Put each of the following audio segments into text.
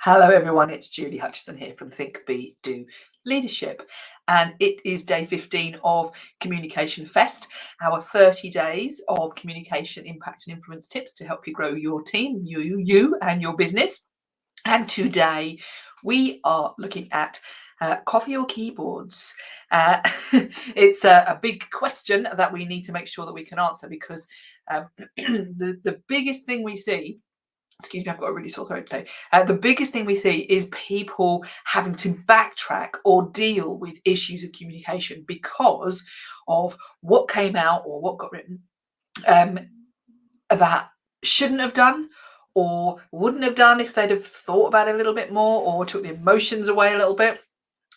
Hello everyone, it's Julie Hutchison here from Think, Be, Do Leadership. And it is day 15 of Communication Fest, our 30 days of communication impact and influence tips to help you grow your team, you and your business. And today we are looking at coffee or keyboards. It's a big question that we need to make sure that we can answer because the biggest thing we see, excuse me, I've got a really sore throat today. The biggest thing we see is people having to backtrack or deal with issues of communication because of what came out or what got written that shouldn't have done or wouldn't have done if they'd have thought about it a little bit more or took the emotions away a little bit.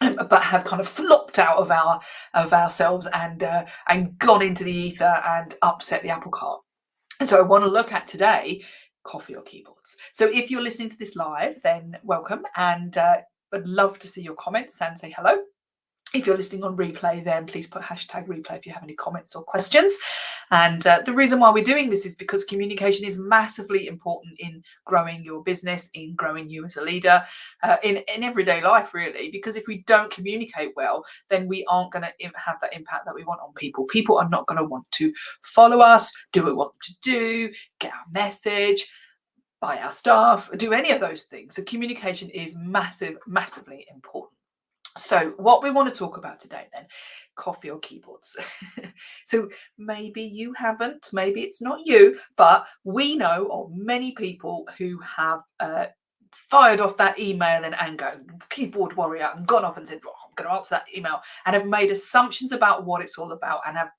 But have kind of flopped out of ourselves and gone into the ether and upset the apple cart. And so I want to look at today coffee or keyboards. So if you're listening to this live, then welcome, and I'd love to see your comments and say hello. If you're listening on replay, then please put hashtag replay if you have any comments or questions. And the reason why we're doing this is because communication is massively important in growing your business, in growing you as a leader, in everyday life, really. Because if we don't communicate well, then we aren't going to have that impact that we want on people. People are not going to want to follow us, do what we want them to do, get our message, buy our stuff, do any of those things. So communication is massively important. So what we want to talk about today then, coffee or keyboards. So maybe you haven't, maybe it's not you, but we know of many people who have fired off that email in anger, keyboard warrior, and gone off and said, oh, I'm going to answer that email, and have made assumptions about what it's all about and have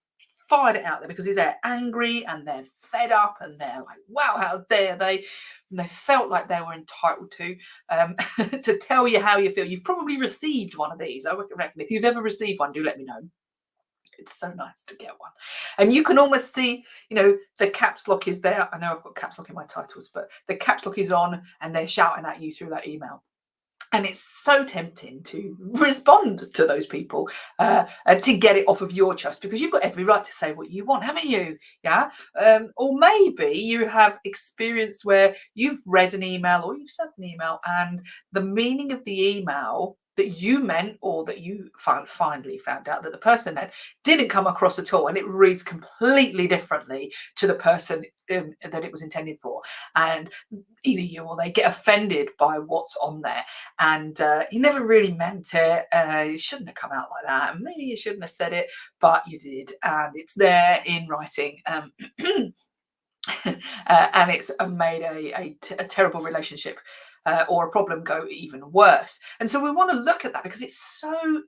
fired it out there because they're angry and they're fed up and they're like, wow, how dare they? And they felt like they were entitled to tell you how you feel. You've probably received one of these. I reckon if you've ever received one, do let me know. It's so nice to get one. And you can almost see, the caps lock is there. I know I've got caps lock in my titles, but the caps lock is on and they're shouting at you through that email. And it's so tempting to respond to those people to get it off of your chest because you've got every right to say what you want, haven't you? Yeah. Or maybe you have experienced where you've read an email or you've sent an email and the meaning of the email that you meant or that you finally found out that the person meant didn't come across at all, and it reads completely differently to the person that it was intended for, and either you or they get offended by what's on there, and you never really meant it. It shouldn't have come out like that, and maybe you shouldn't have said it, but you did, and it's there in writing. And it's made a terrible relationship or a problem go even worse. And so we want to look at that because it's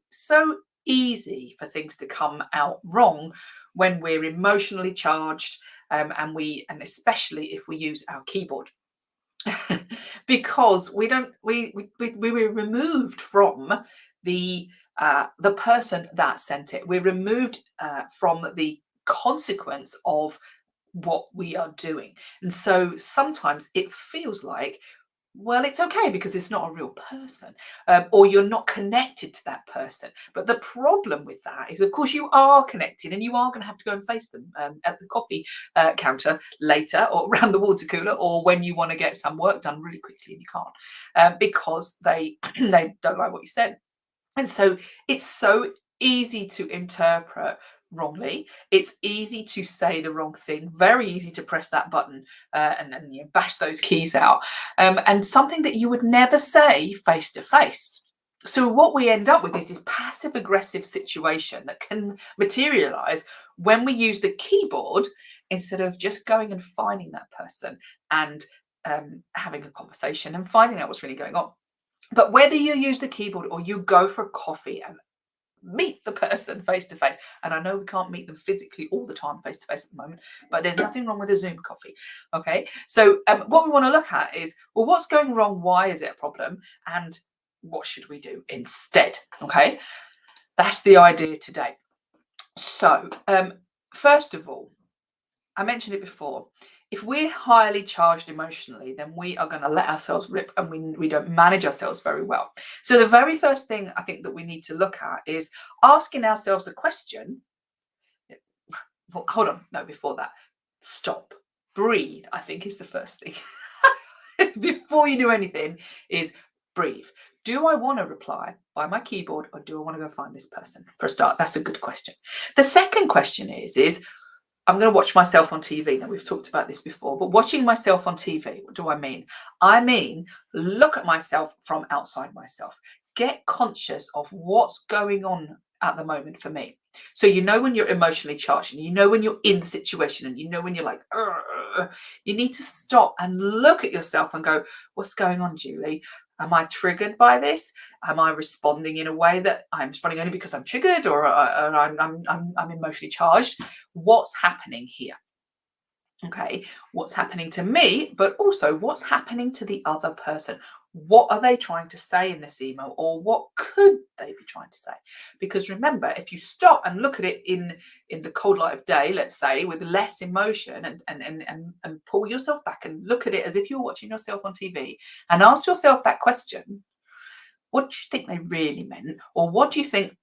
so easy for things to come out wrong when we're emotionally charged, and especially if we use our keyboard. Because we were removed from the person that sent it. We're removed from the consequence of what we are doing. And so sometimes it feels like, well, it's okay because it's not a real person, or you're not connected to that person. But the problem with that is, of course, you are connected and you are going to have to go and face them at the coffee counter later, or around the water cooler, or when you want to get some work done really quickly and you can't because they don't like what you said. And so it's so easy to interpret wrongly. It's easy to say the wrong thing, very easy to press that button and bash those keys out, and something that you would never say face to face. So what we end up with is this passive aggressive situation that can materialize when we use the keyboard instead of just going and finding that person and having a conversation and finding out what's really going on. But whether you use the keyboard or you go for a coffee and meet the person face to face, and I know we can't meet them physically all the time face to face at the moment, but there's nothing wrong with a Zoom coffee. Okay, so what we want to look at is, well, what's going wrong? Why is it a problem? And what should we do instead? Okay, that's the idea today. So first of all, I mentioned it before. If we're highly charged emotionally, then we are going to let ourselves rip, and we don't manage ourselves very well. So the very first thing I think that we need to look at is asking ourselves a question. Well, hold on. No, before that, stop. Breathe, I think, is the first thing. before you do anything is breathe. Do I want to reply by my keyboard, or do I want to go find this person? For a start, that's a good question. The second question is I'm going to watch myself on TV. Now, we've talked about this before, but watching myself on TV, what do I mean? I mean, look at myself from outside myself. Get conscious of what's going on at the moment for me. So you know when you're emotionally charged, and you know when you're in the situation, and you know when you're like, you need to stop and look at yourself and go, what's going on, Julie? Am I triggered by this? Am I responding in a way that I'm responding only because I'm triggered, or I'm emotionally charged? What's happening here? Okay, what's happening to me, but also what's happening to the other person? What are they trying to say in this email, or what could they be trying to say? Because remember, if you stop and look at it in the cold light of day, let's say, with less emotion, and pull yourself back and look at it as if you're watching yourself on TV, and ask yourself that question: what do you think they really meant, or what do you think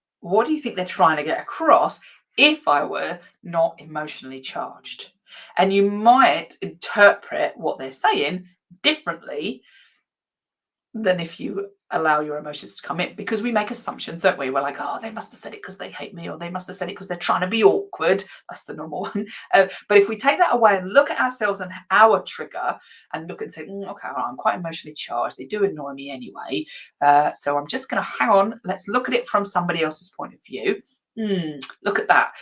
they're trying to get across if I were not emotionally charged? And you might interpret what they're saying differently than if you allow your emotions to come in, because we make assumptions, don't we? We're like, oh, they must have said it because they hate me, or they must have said it because they're trying to be awkward. That's the normal one. But if we take that away and look at ourselves and our trigger, and look and say, okay, well, I'm quite emotionally charged. They do annoy me anyway. So I'm just going to hang on. Let's look at it from somebody else's point of view. Look at that.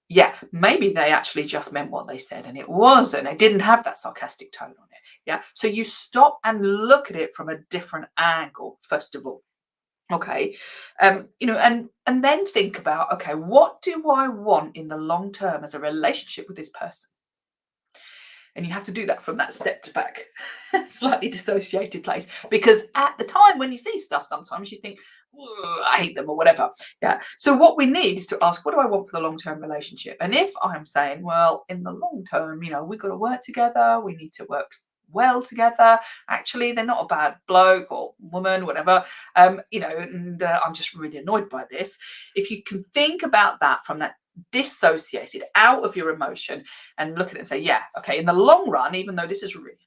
Yeah, maybe they actually just meant what they said, and it wasn't. They didn't have that sarcastic tone on it. Yeah, so you stop and look at it from a different angle, first of all. Okay, and then think about, okay, what do I want in the long term as a relationship with this person? And you have to do that from that stepped back, slightly dissociated place. Because at the time when you see stuff, sometimes you think, I hate them, or whatever. Yeah. So what we need is to ask, what do I want for the long-term relationship? And if I'm saying, well, in the long term, we've got to work together, we need to work well together. Actually, they're not a bad bloke or woman, whatever. And I'm just really annoyed by this. If you can think about that from that dissociated, out of your emotion, and look at it and say, yeah, okay, in the long run, even though this has really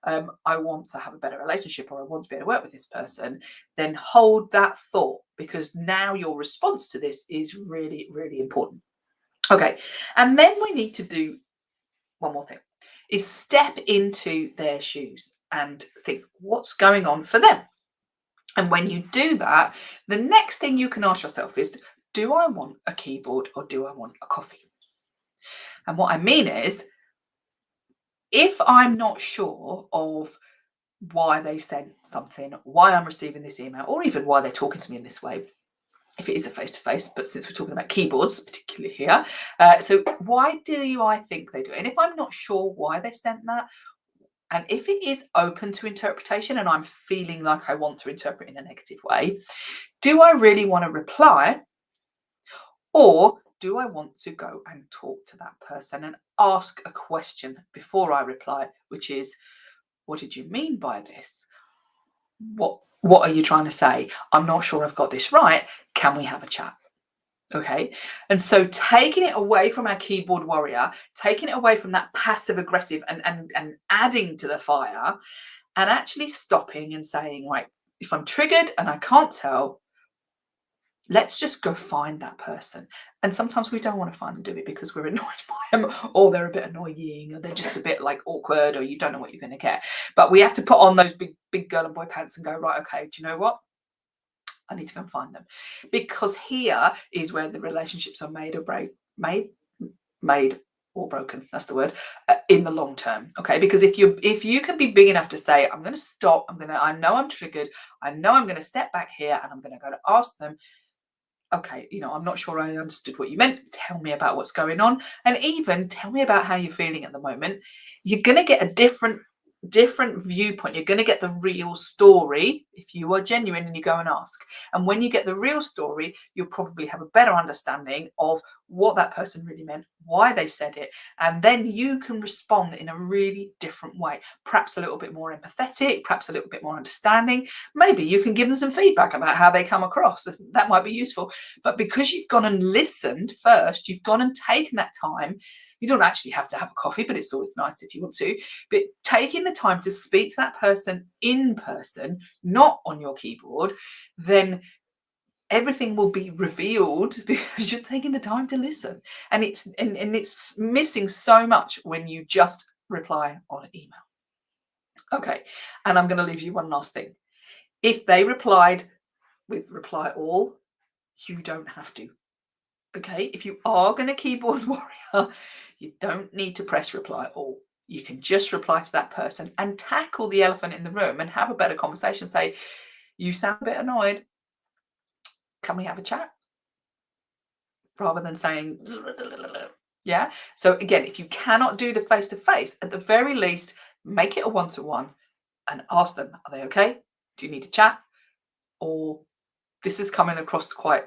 annoyed me, I want to have a better relationship, or I want to be able to work with this person, then hold that thought, because now your response to this is really, really important. Okay, and then we need to do one more thing, is step into their shoes and think, what's going on for them? And when you do that, the next thing you can ask yourself is, do I want a keyboard, or do I want a coffee? And what I mean is, if I'm not sure of why they sent something, why I'm receiving this email, or even why they're talking to me in this way, if it is a face-to-face, but since we're talking about keyboards, particularly here, so why do I think they do it? And if I'm not sure why they sent that, and if it is open to interpretation and I'm feeling like I want to interpret in a negative way, do I really want to reply? Or do I want to go and talk to that person and ask a question before I reply, which is, what did you mean by this? What are you trying to say? I'm not sure I've got this right. Can we have a chat? Okay. And so taking it away from our keyboard warrior, taking it away from that passive aggressive and adding to the fire, and actually stopping and saying, right, if I'm triggered and I can't tell, let's just go find that person. And sometimes we don't want to find them, do we? Because we're annoyed by them, or they're a bit annoying, or they're just a bit like awkward, or you don't know what you're going to get. But we have to put on those big girl and boy pants and go, right, okay, do you know what? I need to go and find them. Because here is where the relationships are made or broken, that's the word, in the long term. Okay, because if you can be big enough to say, I'm going to stop, I know I'm triggered, I know I'm going to step back here, and I'm going to go to ask them, okay, I'm not sure I understood what you meant. Tell me about what's going on, and even tell me about how you're feeling at the moment. You're going to get a different viewpoint. You're going to get the real story if you are genuine and you go and ask. And when you get the real story, you'll probably have a better understanding of what that person really meant, why they said it, and then you can respond in a really different way, perhaps a little bit more empathetic, perhaps a little bit more understanding. Maybe you can give them some feedback about how they come across. That might be useful. But because you've gone and listened first, you've gone and taken that time. You don't actually have to have a coffee, but it's always nice if you want to. But taking the time to speak to that person in person, not on your keyboard, then everything will be revealed because you're taking the time to listen. And it's missing so much when you just reply on an email. Okay, and I'm going to leave you one last thing. If they replied with reply all, you don't have to. Okay, if you are going to keyboard warrior, you don't need to press reply all. You can just reply to that person and tackle the elephant in the room and have a better conversation. Say, you sound a bit annoyed. Can we have a chat? Rather than saying, yeah. So again, if you cannot do the face-to-face, at the very least, make it a one-to-one and ask them, are they okay? Do you need to chat? Or this is coming across quite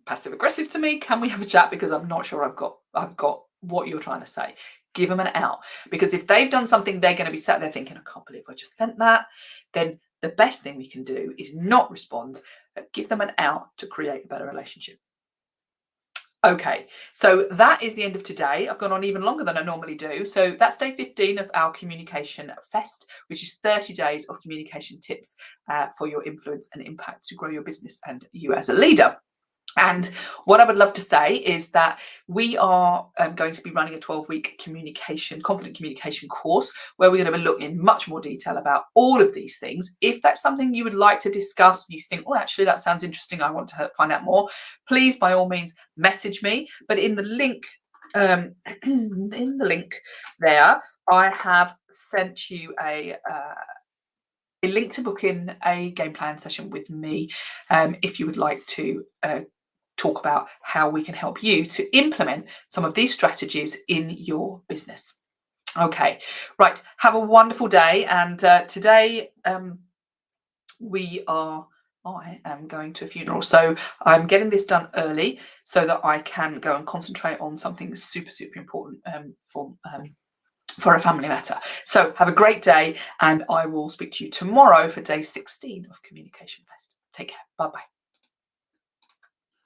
passive aggressive to me. Can we have a chat? Because I'm not sure I've got what you're trying to say. Give them an out. Because if they've done something, they're going to be sat there thinking, I can't believe I just sent that. Then the best thing we can do is not respond, but give them an out to create a better relationship. Okay, so that is the end of today. I've gone on even longer than I normally do. So that's day 15 of our Communication Fest, which is 30 days of communication tips for your influence and impact to grow your business and you as a leader. And what I would love to say is that we are going to be running a 12-week confident communication course where we're going to be looking in much more detail about all of these things. If that's something you would like to discuss, you think, well, actually, that sounds interesting, I want to find out more, please, by all means, message me. But in the link, there, I have sent you a link to book in a game plan session with me if you would like to talk about how we can help you to implement some of these strategies in your business. Okay, right. Have a wonderful day. And today I am going to a funeral. So I'm getting this done early so that I can go and concentrate on something super, super important for a family matter. So have a great day, and I will speak to you tomorrow for day 16 of Communication Fest. Take care. Bye-bye.